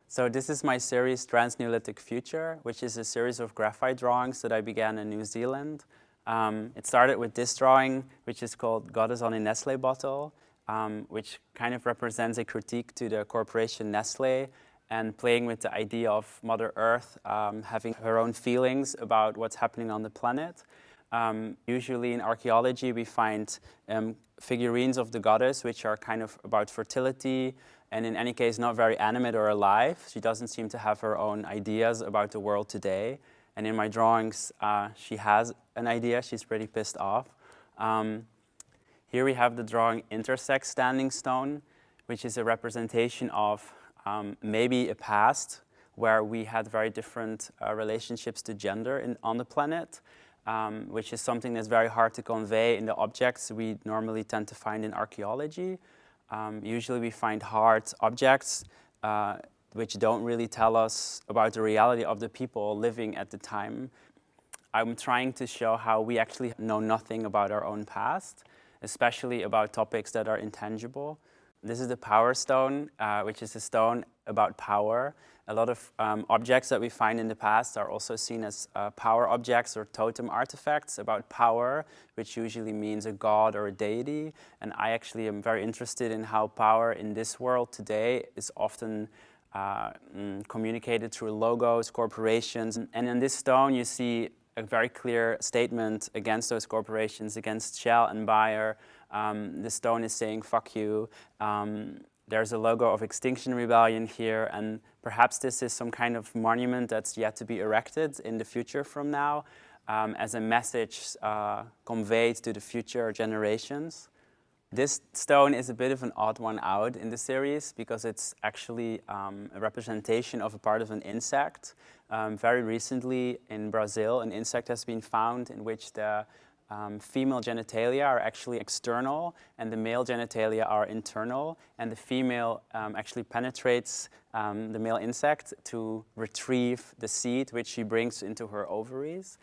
So this is my series NEOLITHIC Future, which is a series of graphite drawings that I began in New Zealand. It started with this drawing, which is called Goddess on a Nestle bottle, which kind of represents a critique to the corporation Nestle and playing with the idea of Mother Earth having her own feelings about what's happening on the planet. Usually in archaeology we find figurines of the goddess which are kind of about fertility, and in any case not very animate or alive. She doesn't seem to have her own ideas about the world today. And in my drawings she has an idea, she's pretty pissed off. Here we have the drawing Intersex Standing Stone, which is a representation of maybe a past where we had very different relationships to gender on the planet. Which is something that's very hard to convey in the objects we normally tend to find in archaeology. Usually we find hard objects which don't really tell us about the reality of the people living at the time. I'm trying to show how we actually know nothing about our own past, especially about topics that are intangible. This is the Power Stone, which is a stone about power. A lot of objects that we find in the past are also seen as power objects or totem artifacts about power, which usually means a god or a deity. And I actually am very interested in how power in this world today is often communicated through logos, corporations. And in this stone you see a very clear statement against those corporations, against Shell and Bayer. The stone is saying, fuck you. There's a logo of Extinction Rebellion here, and perhaps this is some kind of monument that's yet to be erected in the future from now as a message conveyed to the future generations. This stone is a bit of an odd one out in the series because it's actually a representation of a part of an insect. Very recently in Brazil, an insect has been found in which the female genitalia are actually external and the male genitalia are internal, and the female actually penetrates the male insect to retrieve the seed which she brings into her ovaries.